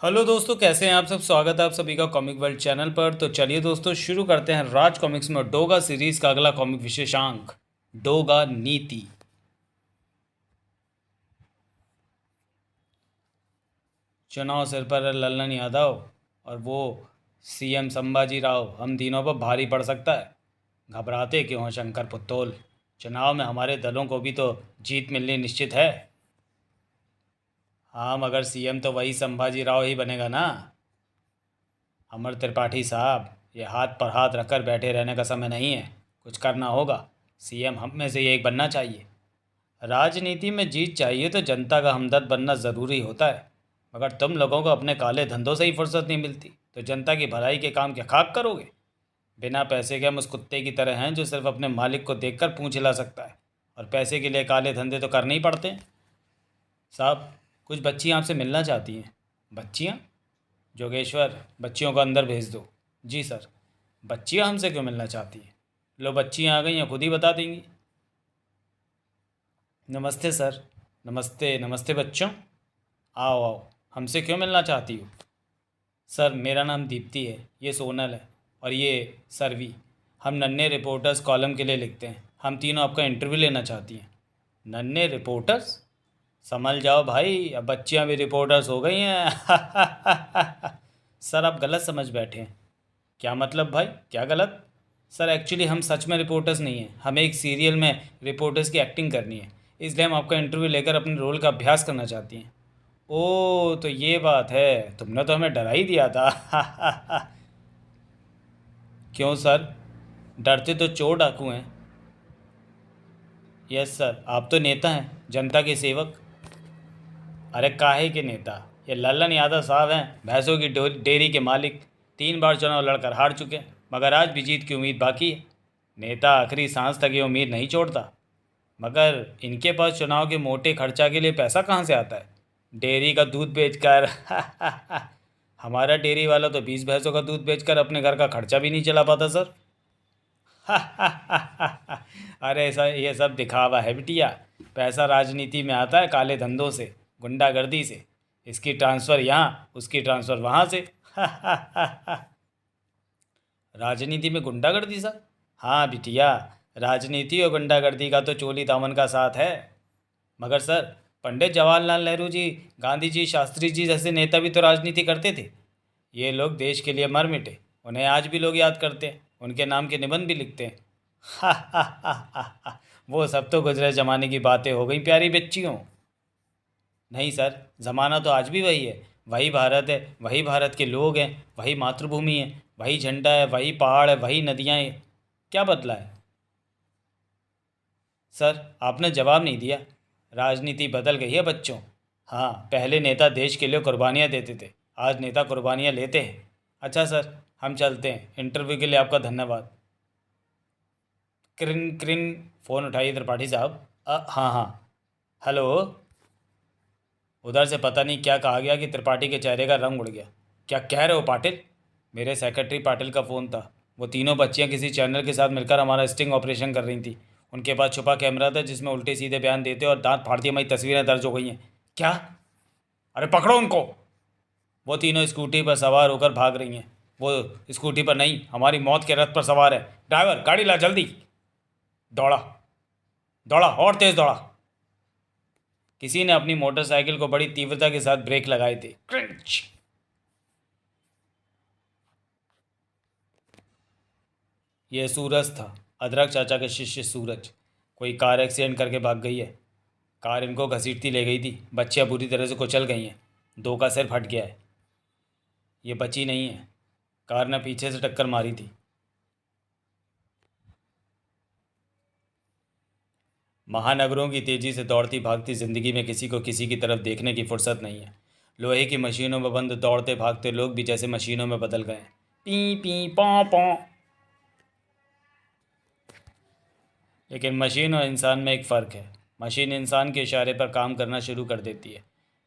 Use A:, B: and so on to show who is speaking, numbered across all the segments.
A: Hello दोस्तों, कैसे हैं आप सब। स्वागत है आप सभी का कॉमिक वर्ल्ड चैनल पर। तो चलिए दोस्तों, शुरू करते हैं राज कॉमिक्स में डोगा सीरीज का अगला कॉमिक विशेषांक, डोगा नीति। चुनाव सिर पर है लल्लन यादव और वो सीएम संभाजी राव, हम तीनों पर भारी पड़ सकता है। घबराते क्यों हैं शंकर पुत्तोल? चुनाव में हमारे दलों को भी तो जीत मिलनी निश्चित है। हाँ, मगर सीएम तो वही संभाजी राव ही बनेगा ना। अमर त्रिपाठी साहब, ये हाथ पर हाथ रखकर बैठे रहने का समय नहीं है। कुछ करना होगा। सीएम हम में से एक बनना चाहिए। राजनीति में जीत चाहिए तो जनता का हमदर्द बनना ज़रूरी होता है। मगर तुम लोगों को अपने काले धंधों से ही फुर्सत नहीं मिलती तो जनता की भलाई के काम क्या खाक करोगे? बिना पैसे के हम उस कुत्ते की तरह हैं जो सिर्फ अपने मालिक को देखकर पूंछ हिला सकता है, और पैसे के लिए काले धंधे तो करने ही पड़ते हैं। साहब, कुछ बच्चियाँ आपसे मिलना चाहती हैं। बच्चियाँ? जोगेश्वर, बच्चियों को अंदर भेज दो। जी सर। बच्चियाँ हमसे क्यों मिलना चाहती हैं? लो, बच्चियाँ आ गई हैं, खुद ही बता देंगी। नमस्ते सर। नमस्ते नमस्ते बच्चों। आओ आओ, हमसे क्यों मिलना चाहती हो? सर, मेरा नाम दीप्ति है, ये सोनल है और ये सरवी। हम नन्हे रिपोर्टर्स कॉलम के लिए लिखते हैं। हम तीनों आपका इंटरव्यू लेना चाहती हैं। नन्हे रिपोर्टर्स? संभल जाओ भाई, अब बच्चियाँ भी रिपोर्टर्स हो गई हैं। सर, आप गलत समझ बैठे हैं। क्या मतलब भाई, क्या गलत? सर, एक्चुअली हम सच में रिपोर्टर्स नहीं हैं। हमें एक सीरियल में रिपोर्टर्स की एक्टिंग करनी है, इसलिए हम आपका इंटरव्यू लेकर अपने रोल का अभ्यास करना चाहती हैं। ओ, तो ये बात है। तुमने तो हमें डरा ही दिया था। क्यों सर? डरते तो चोर डाकू हैं। यस सर, आप तो नेता हैं, जनता के सेवक। अरे काहे के नेता? ये लल्लन यादव साहब हैं, भैंसों की डेयरी के मालिक। 3 बार चुनाव लड़कर हार चुके हैं, मगर आज भी जीत की उम्मीद बाकी है। नेता आखिरी सांस तक ये उम्मीद नहीं छोड़ता। मगर इनके पास चुनाव के मोटे खर्चा के लिए पैसा कहाँ से आता है? डेयरी का दूध बेचकर। हमारा डेयरी वाला तो 20 भैंसों का दूध बेचकर अपने घर का खर्चा भी नहीं चला पाता सर। अरे सर, ये सब दिखावा है बिटिया। पैसा राजनीति में आता है काले धंधों से, गुंडागर्दी से। इसकी ट्रांसफ़र यहाँ, उसकी ट्रांसफ़र वहाँ से। राजनीति में गुंडागर्दी सर? हाँ बिटिया, राजनीति और गुंडागर्दी का तो चोली दामन का साथ है। मगर सर, पंडित जवाहरलाल नेहरू जी, गांधी जी, शास्त्री जी जैसे नेता भी तो राजनीति करते थे। ये लोग देश के लिए मर मिटे, उन्हें आज भी लोग याद करते हैं, उनके नाम के निबंध भी लिखते हैं। वो सब तो गुजरे ज़माने की बातें हो गई प्यारी बच्चियों। नहीं सर, ज़माना तो आज भी वही है। वही भारत है, वही भारत के लोग हैं, वही मातृभूमि है, वही झंडा है, वही पहाड़ है, वही नदियाँ हैं। क्या बदला है? सर, आपने जवाब नहीं दिया। राजनीति बदल गई है बच्चों। हाँ, पहले नेता देश के लिए कुर्बानियाँ देते थे, आज नेता कुर्बानियाँ लेते हैं। अच्छा सर, हम चलते हैं। इंटरव्यू के लिए आपका धन्यवाद। क्रिन क्रिन। फ़ोन उठाइए त्रिपाठी साहब। हाँ हाँ। हेलो। उधर से पता नहीं क्या कहा गया कि त्रिपाठी के चेहरे का रंग उड़ गया। क्या कह रहे हो पाटिल? मेरे सेक्रेटरी पाटिल का फ़ोन था। वो तीनों बच्चियां किसी चैनल के साथ मिलकर हमारा स्टिंग ऑपरेशन कर रही थी। उनके पास छुपा कैमरा था जिसमें उल्टे सीधे बयान देते और दांत फाड़ती हमारी तस्वीरें दर्ज हो गई हैं। क्या? अरे पकड़ो उनको। वो तीनों स्कूटी पर सवार होकर भाग रही हैं। वो स्कूटी पर नहीं, हमारी मौत के रथ पर सवार है। ड्राइवर, गाड़ी ला जल्दी। दौड़ा, दौड़ा और तेज़ दौड़ा। किसी ने अपनी मोटरसाइकिल को बड़ी तीव्रता के साथ ब्रेक लगाए थे। क्रंच। यह सूरज था, अदरक चाचा के शिष्य सूरज। कोई कार एक्सीडेंट करके भाग गई है। कार इनको घसीटती ले गई थी। बच्चियां बुरी तरह से कुचल गई हैं। दो का सिर फट गया है। ये बची नहीं है, कार ने पीछे से टक्कर मारी थी। महानगरों की तेज़ी से दौड़ती भागती ज़िंदगी में किसी को किसी की तरफ देखने की फुर्सत नहीं है। लोहे की मशीनों में बंद दौड़ते भागते लोग भी जैसे मशीनों में बदल गए हैं। पी पी पौ पौ। लेकिन मशीन और इंसान में एक फ़र्क है। मशीन इंसान के इशारे पर काम करना शुरू कर देती है।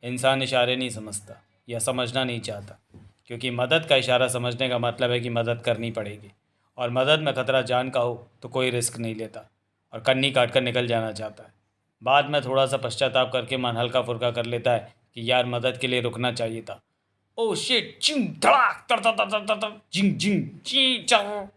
A: इंसान इशारे नहीं समझता या समझना नहीं चाहता, क्योंकि मदद का इशारा समझने का मतलब है कि मदद करनी पड़ेगी, और मदद में ख़तरा जान का हो तो कोई रिस्क नहीं लेता और कन्नी काट कर निकल जाना चाहता है। बाद में थोड़ा सा पश्चाताप करके मन हल्का फुल्का कर लेता है कि यार, मदद के लिए रुकना चाहिए था। ओ शिट, चिंग धड़ाक तर तर तर तर तर तर, जिंग जिंग ची चर।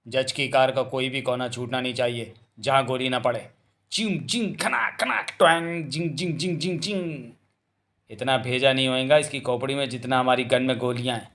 A: जज की कार का कोई भी कोना छूटना नहीं चाहिए जहां गोली ना पड़े। चिंग जिंग खनाक खनाक ट्वैंग जिंग जिंग जिंग जिंग जिंग। इतना भेजा नहीं होएगा इसकी खोपड़ी में जितना हमारी गन में गोलियां हैं।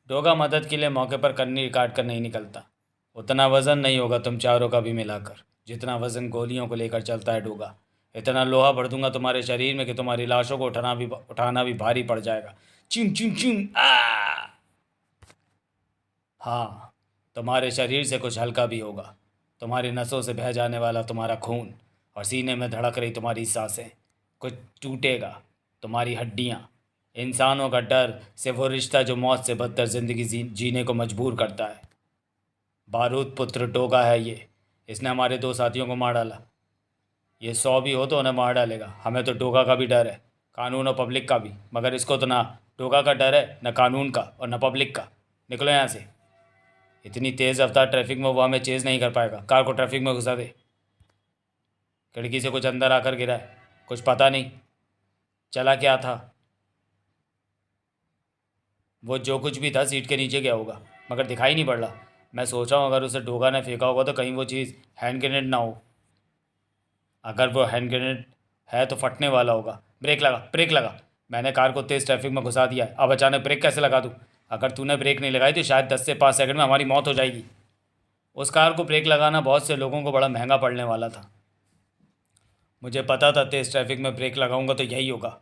A: डोगा मदद के लिए मौके पर कन्नी काट कर नहीं निकलता। उतना वजन नहीं होगा तुम चारों का भी मिलाकर जितना वजन गोलियों को लेकर चलता है डोगा। इतना लोहा भर दूंगा तुम्हारे शरीर में कि तुम्हारी लाशों को उठाना भी भारी पड़ जाएगा। चिंग चिंग चिंग आ। हाँ, तुम्हारे शरीर से कुछ हल्का भी होगा। तुम्हारी नसों से बह जाने वाला तुम्हारा खून और सीने में धड़क रही तुम्हारी सांसें। कुछ टूटेगा। तुम्हारी हड्डियाँ। इंसानों का डर से वो रिश्ता जो मौत से बदतर ज़िंदगी जीने को मजबूर करता है। बारूद पुत्र डोगा है ये। इसने हमारे दो साथियों को मार डाला। ये 100 भी हो तो उन्हें मार डालेगा। हमें तो डोगा का भी डर है, कानून और पब्लिक का भी, मगर इसको तो ना डोगा का डर है, न कानून का और न पब्लिक का। निकलो यहाँ से। इतनी तेज़ रफ्तार ट्रैफिक में वो हमें चेज़ नहीं कर पाएगा। कार को ट्रैफिक में घुसा दे। खिड़की से कुछ अंदर आकर गिरा है। कुछ पता नहीं चला क्या था। वो जो कुछ भी था सीट के नीचे गया होगा, मगर दिखाई नहीं पड़ रहा। मैं सोच रहा हूँ अगर उसे डोगा ने फेंका होगा तो कहीं वो चीज़ हैंड ग्रेनेड ना हो। अगर वो हैंड ग्रेनेड है तो फटने वाला होगा। ब्रेक लगा, ब्रेक लगा। मैंने कार को तेज़ ट्रैफिक में घुसा दिया है। अब अचानक ब्रेक कैसे लगा दूँ? अगर तूने ब्रेक नहीं लगाई तो शायद 10 से 5 सेकंड में हमारी मौत हो जाएगी। उस कार को ब्रेक लगाना बहुत से लोगों को बड़ा महंगा पड़ने वाला था। मुझे पता था तेज़ ट्रैफिक में ब्रेक लगाऊंगा तो यही होगा।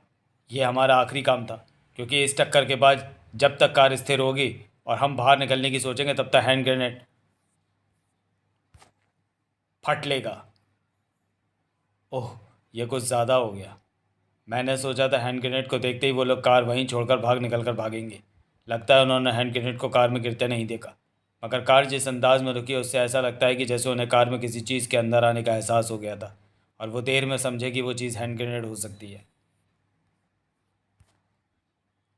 A: ये हमारा आखिरी काम था, क्योंकि इस टक्कर के बाद जब तक कार स्थिर होगी और हम बाहर निकलने की सोचेंगे तब तक हैंड ग्रेनेड फट लेगा। ओह, ये कुछ ज़्यादा हो गया। मैंने सोचा था हैंड ग्रेनेड को देखते ही वो लोग कार वहीं छोड़कर निकल कर भागेंगे। लगता है उन्होंने हैंड ग्रेनेड को कार में गिरते नहीं देखा। मगर कार जिस अंदाज में रुकी उससे ऐसा लगता है कि जैसे उन्हें कार में किसी चीज़ के अंदर आने का एहसास हो गया था और वो देर में समझे कि वो चीज़ हैंड ग्रेनेड हो सकती है।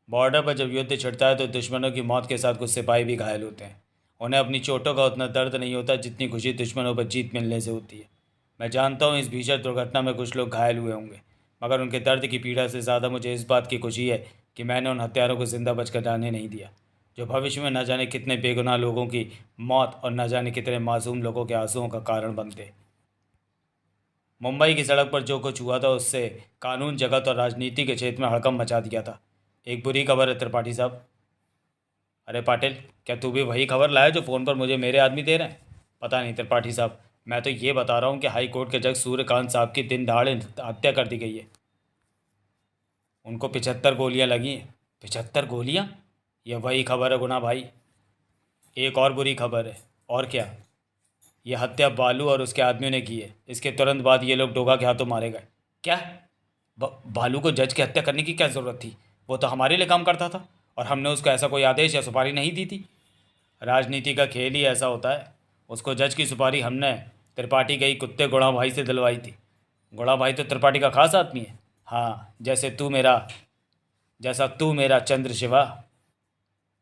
A: बॉर्डर पर जब युद्ध छिड़ता है तो दुश्मनों की मौत के साथ कुछ सिपाही भी घायल होते हैं। उन्हें अपनी चोटों का उतना दर्द नहीं होता जितनी खुशी दुश्मनों पर जीत मिलने से होती है। मैं जानता हूँ इस भीषण दुर्घटना में कुछ लोग घायल हुए होंगे, मगर उनके दर्द की पीड़ा से ज़्यादा मुझे इस बात की खुशी है कि मैंने उन हत्यारों को जिंदा बचकर जाने नहीं दिया, जो भविष्य में न जाने कितने बेगुनाह लोगों की मौत और न जाने कितने मासूम लोगों के आंसुओं का कारण बनते। मुंबई की सड़क पर जो कुछ हुआ था उससे कानून जगत और राजनीति के क्षेत्र में हड़कंप मचा दिया था। एक बुरी खबर है त्रिपाठी साहब। अरे पाटिल, क्या तू भी वही खबर लाया जो फ़ोन पर मुझे मेरे आदमी दे रहे हैं? पता नहीं त्रिपाठी साहब, मैं तो ये बता रहा हूँ कि हाई कोर्ट के जज सूर्यकांत साहब की दिन दहाड़े हत्या कर दी गई है। उनको 75 गोलियाँ लगी हैं। 75 गोलियाँ? यह वही खबर है गुना भाई। एक और बुरी खबर है। और क्या? यह हत्या बालू और उसके आदमियों ने की है। इसके तुरंत बाद ये लोग डोगा के हाथों मारे गए। क्या? भालू को जज की हत्या करने की क्या ज़रूरत थी? वो तो हमारे लिए काम करता था और हमने उसको ऐसा कोई आदेश या सुपारी नहीं दी थी। राजनीति का खेल ही ऐसा होता है। उसको जज की सुपारी हमने त्रिपाठी गई कुत्ते गुणा भाई से दिलवाई थी। गुणा भाई तो त्रिपाठी का खास आदमी है। हाँ, जैसा तू मेरा चंद्र शिवा।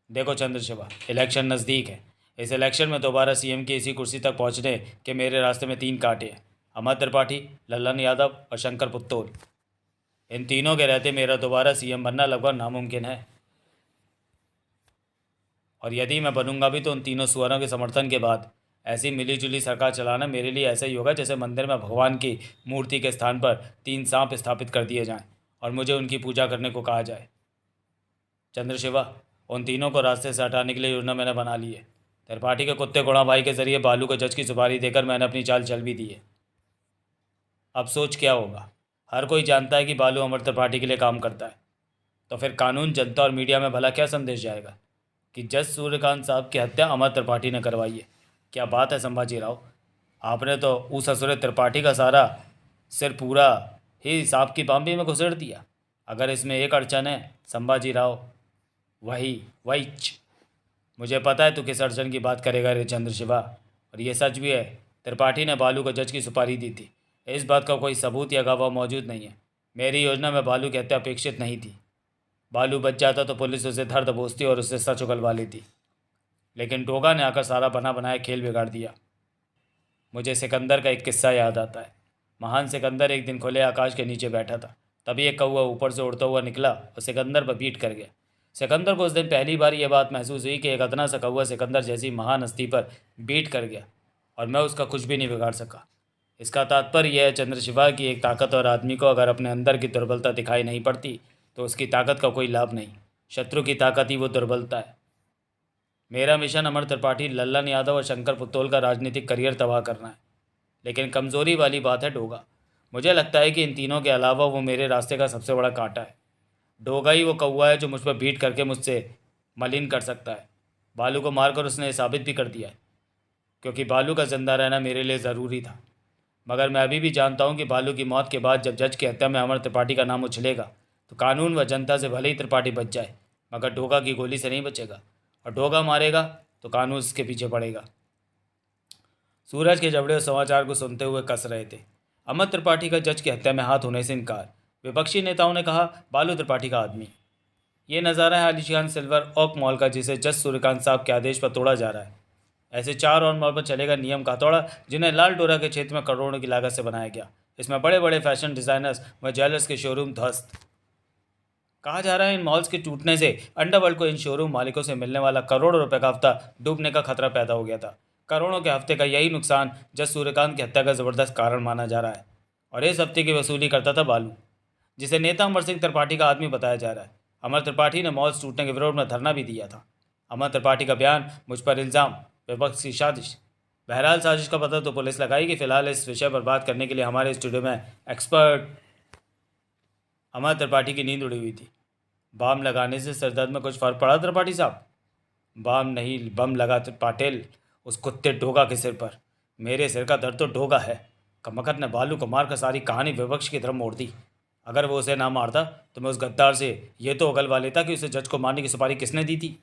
A: देखो चंद्र शिवा, इलेक्शन नज़दीक है। इस इलेक्शन में दोबारा सीएम की इसी कुर्सी तक पहुंचने के मेरे रास्ते में 3 कांटे हैं। अमर त्रिपाठी, लल्लन यादव और शंकर पुत्तौल। इन तीनों के रहते मेरा दोबारा सीएम बनना लगभग नामुमकिन है। और यदि मैं बनूंगा भी तो उन तीनों सुअरों के समर्थन के बाद। ऐसी मिलीजुली सरकार चलाना मेरे लिए ऐसा ही होगा जैसे मंदिर में भगवान की मूर्ति के स्थान पर 3 सांप स्थापित कर दिए जाएं और मुझे उनकी पूजा करने को कहा जाए। चंद्रशिवा, उन तीनों को रास्ते से हटाने के लिए योजना मैंने बना ली है। त्रिपाठी के कुत्ते गुणा भाई के जरिए बालू को जज की सुपारी देकर मैंने अपनी चाल चल भी दी है। अब सोच क्या होगा? हर कोई जानता है कि बालू अमर त्रिपाठी के लिए काम करता है, तो फिर कानून, जनता और मीडिया में भला क्या संदेश जाएगा कि जज सूर्यकांत साहब की हत्या अमर त्रिपाठी ने करवाई है? क्या बात है संभाजी राव, आपने तो उस असुर त्रिपाठी का सारा सिर पूरा ही सांप की पांपी में घुसेड़ दिया। अगर इसमें एक अड़चन है संभाजी राव, वही वही मुझे पता है तू किस अड़चन की बात करेगा रे चंद्रशिवा। और ये सच भी है, त्रिपाठी ने बालू को जज की सुपारी दी थी। इस बात का कोई सबूत या गवाह मौजूद नहीं है। मेरी योजना में बालू की हत्या अपेक्षित नहीं थी। बालू बच जाता तो पुलिस उसे धर दबोचती और उससे सच उगलवा लेती, लेकिन डोगा ने आकर सारा बना बनाया खेल बिगाड़ दिया। मुझे सिकंदर का एक किस्सा याद आता है। महान सिकंदर एक दिन खुले आकाश के नीचे बैठा था। तभी एक कौवा ऊपर से उड़ता हुआ निकला और सिकंदर पर बीट कर गया। सिकंदर को उस दिन पहली बार यह बात महसूस हुई कि एक अदना सा कौवा सिकंदर जैसी महान हस्ती पर बीट कर गया और मैं उसका कुछ भी नहीं बिगाड़ सका। इसका तात्पर्य यह है चंद्रशिवा की एक ताकतवर आदमी को अगर अपने अंदर की दुर्बलता दिखाई नहीं पड़ती तो उसकी ताकत का कोई लाभ नहीं। शत्रु की ताकत ही वो दुर्बलता है। मेरा मिशन अमर त्रिपाठी, लल्लन यादव और शंकर पुत्तोल का राजनीतिक करियर तबाह करना है। लेकिन कमज़ोरी वाली बात है डोगा। मुझे लगता है कि इन तीनों के अलावा वो मेरे रास्ते का सबसे बड़ा कांटा है। डोगा ही वो कौवा है जो मुझ पर बीट करके मुझसे मलिन कर सकता है। बालू को मारकर उसने ये साबित भी कर दिया है, क्योंकि बालू का जिंदा रहना मेरे लिए ज़रूरी था। मगर मैं अभी भी जानता हूँ कि बालू की मौत के बाद जब जज की हत्या में अमर त्रिपाठी का नाम उछलेगा तो कानून व जनता से भले ही त्रिपाठी बच जाए मगर डोगा की गोली से नहीं बचेगा, और डोगा मारेगा तो कानून उसके पीछे पड़ेगा। सूरज के जबड़े उस समाचार को सुनते हुए कस रहे थे। अमर त्रिपाठी का जज की हत्या में हाथ होने से इनकार। विपक्षी नेताओं ने कहा, बालू त्रिपाठी का आदमी। ये नज़ारा है आलिशान सिल्वर ओक मॉल का, जिसे जज सूर्यकांत साहब के आदेश पर तोड़ा जा रहा है। ऐसे 4 और मॉल पर चलेगा नियम का हथौड़ा, जिन्हें लाल डोरा के क्षेत्र में करोड़ों की लागत से बनाया गया। इसमें बड़े बड़े फैशन डिज़ाइनर्स व ज्वेलर्स के शोरूम ध्वस्त। कहा जा रहा है इन मॉल्स के टूटने से अंडरवर्ल्ड को इन शोरूम मालिकों से मिलने वाला करोड़ों रुपए का हफ्ता डूबने का खतरा पैदा हो गया था। करोड़ों के हफ्ते का यही नुकसान जज सूर्यकांत की हत्या का ज़बरदस्त कारण माना जा रहा है। और इस हफ्ते की वसूली करता था बालू, जिसे नेता अमर सिंह त्रिपाठी का आदमी बताया जा रहा है। अमर त्रिपाठी ने मॉल्स टूटने के विरोध में धरना भी दिया था। अमर त्रिपाठी का बयान, मुझ पर इल्ज़ाम, विपक्ष की साजिश। बहरहाल साजिश का पता तो पुलिस लगाएगी। फिलहाल इस विषय पर बात करने के लिए हमारे स्टूडियो में एक्सपर्ट। अमर त्रिपाठी की नींद उड़ी हुई थी। बाम लगाने से सिरदर्द में कुछ फ़र्क पड़ा त्रिपाठी साहब? बाम नहीं, बम लगा पाटिल, उस कुत्ते डोगा के सिर पर। मेरे सिर का दर्द तो डोगा है। कमकत ने बालू को मारकर सारी कहानी विपक्ष की तरफ मोड़ दी। अगर वो उसे ना मारता तो मैं उस गद्दार से ये तो उगलवा लेता कि उसे जज को मारने की सुपारी किसने दी थी।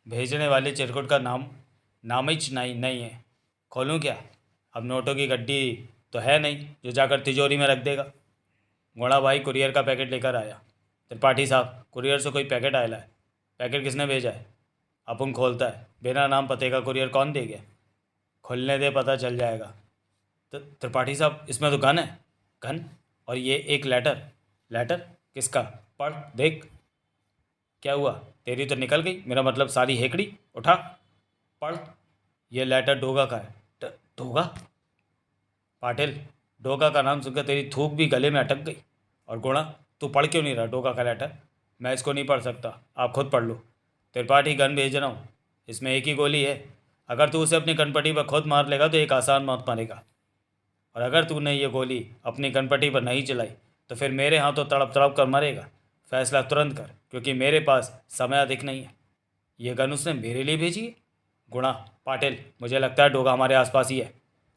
A: भेजने वाले चिरकुट का नाम ही नहीं है। खोलूँ क्या? अब नोटों की गड्डी तो है नहीं जो जाकर तिजोरी में रख देगा। घोड़ा भाई कुरियर का पैकेट लेकर आया। त्रिपाठी साहब, कुरियर से कोई पैकेट आया है। पैकेट किसने भेजा है? अपुन खोलता है। बिना नाम पते का कुरियर कौन दे गया? खुलने दे, पता चल जाएगा। तो त्रिपाठी साहब, इसमें तो गन है। गन? और ये एक लेटर। लेटर किसका? पढ़ देख। क्या हुआ? तेरी तो निकल गई, मेरा मतलब सारी हेकड़ी। उठा पढ़। ये लेटर डोगा का है। डोगा? पाटिल, डोगा का नाम सुनकर तेरी थूक भी गले में अटक गई। और गुणा, तू पढ़ क्यों नहीं रहा डोगा का लेटर? मैं इसको नहीं पढ़ सकता, आप खुद पढ़ लो। त्रिपाठी, गन भेज रहा हूँ, इसमें एक ही गोली है। अगर तू उसे अपनी कनपट्टी पर खुद मार लेगा तो एक आसान मौत मरेगा, और अगर तूने ये गोली अपनी कनपट्टी पर नहीं चलाई तो फिर मेरे हाथों तड़प तड़प कर मरेगा। फैसला तुरंत कर, क्योंकि मेरे पास समय अधिक नहीं है। ये गन उसने मेरे लिए भेजी है? गुणा, पाटिल, मुझे लगता है डोगा हमारे आसपास ही है।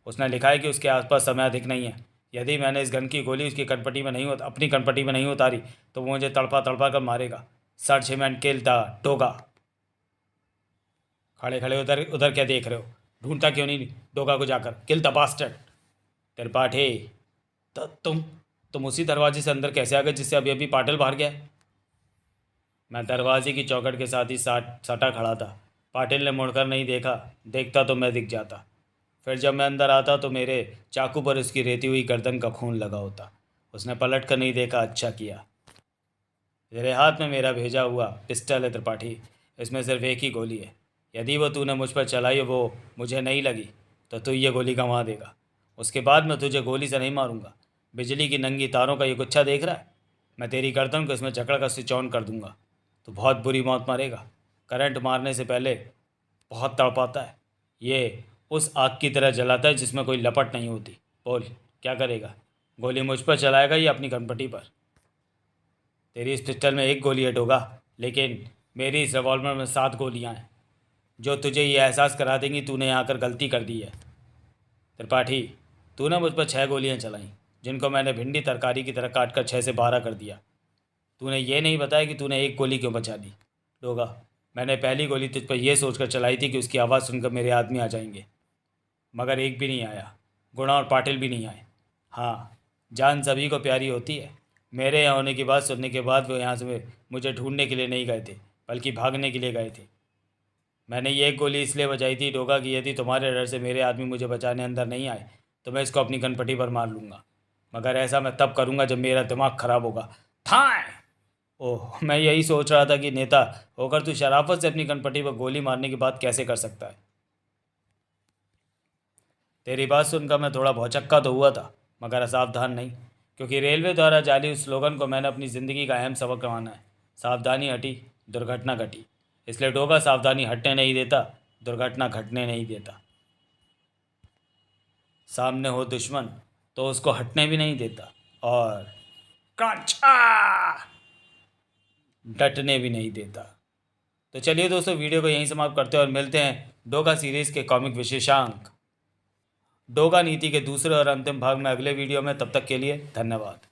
A: उसने लिखा है कि उसके आसपास समय अधिक नहीं है। यदि मैंने इस गन की गोली उसकी कनपट्टी में नहीं अपनी कनपट्टी में नहीं उतारी तो वो मुझे तड़पा तड़पा कर मारेगा। Search him and kill the Doga. खड़े खड़े उधर उधर क्या देख रहे हो? ढूंढता क्यों नहीं डोगा को जाकर? Kill the bastard. त्रिपाठी, तो तुम उसी दरवाजे से अंदर कैसे आ गए जिससे अभी अभी पाटिल बाहर गया? मैं दरवाजे की चौखट के साथ ही सटा खड़ा था। पाटिल ने मुड़कर नहीं देखा। देखता तो मैं दिख जाता। फिर जब मैं अंदर आता तो मेरे चाकू पर उसकी रेती हुई गर्दन का खून लगा होता। उसने पलट कर नहीं देखा। अच्छा किया। तेरे हाथ में मेरा भेजा हुआ पिस्टल है त्रिपाठी, इसमें सिर्फ एक ही गोली है। यदि वो तूने मुझ पर चलाई वो मुझे नहीं लगी तो तू ये गोली गंवा देगा। उसके बाद मैं तुझे गोली से नहीं मारूंगा। बिजली की नंगी तारों का ये गुच्छा देख रहा है? मैं तेरी गर्दन को इसमें जकड़ कर स्विच ऑन कर दूंगा। तो बहुत बुरी मौत मरेगा। करंट मारने से पहले बहुत तड़पाता है। ये उस आग की तरह जलाता है जिसमें कोई लपट नहीं होती। बोल, क्या करेगा? गोली मुझ पर चलाएगा या अपनी कनपट्टी पर? तेरी इस पिस्टल में एक गोली है डोगा, लेकिन मेरी इस रिवॉल्वर में 7 गोलियां हैं जो तुझे ये एहसास करा देंगी तूने यहाँ आकर गलती कर दी है। त्रिपाठी, तूने मुझ पर 6 गोलियां चलाई, जिनको मैंने भिंडी तरकारी की तरह काट कर 6 से 12 कर दिया। तूने ये नहीं बताया कि तूने एक गोली क्यों बचा दी। डोगा, मैंने पहली गोली तुझ पर यह सोचकर चलाई थी कि उसकी आवाज़ सुनकर मेरे आदमी आ जाएंगे, मगर एक भी नहीं आया। गुणा और पाटिल भी नहीं आए। हाँ, जान सभी को प्यारी होती है। मेरे यहाँ होने की बात सुनने के बाद वो यहाँ से मुझे ढूंढने के लिए नहीं गए थे, बल्कि भागने के लिए गए थे। मैंने ये एक गोली इसलिए बचाई थी डोगा कि यदि तुम्हारे डर से मेरे आदमी मुझे बचाने अंदर नहीं आए तो मैं इसको अपनी कनपट्टी पर मार लूँगा। मगर ऐसा मैं तब करूँगा जब मेरा दिमाग खराब होगा। थाए। ओह, मैं यही सोच रहा था कि नेता होकर तू शराफत से अपनी कनपटी पर गोली मारने की बात कैसे कर सकता है। तेरी बात सुनकर मैं थोड़ा भौचक्का तो हुआ था, मगर असावधान नहीं, क्योंकि रेलवे द्वारा जारी उस स्लोगन को मैंने अपनी ज़िंदगी का अहम सबक माना है। सावधानी हटी, दुर्घटना घटी। इसलिए डोगा सावधानी हटने नहीं देता, दुर्घटना घटने नहीं देता। सामने हो दुश्मन तो उसको हटने भी नहीं देता, और कांचा डटने भी नहीं देता। तो चलिए दोस्तों, वीडियो को यहीं समाप्त करते हैं और मिलते हैं डोगा सीरीज़ के कॉमिक विशेषांक डोगा नीति के दूसरे और अंतिम भाग में अगले वीडियो में। तब तक के लिए धन्यवाद।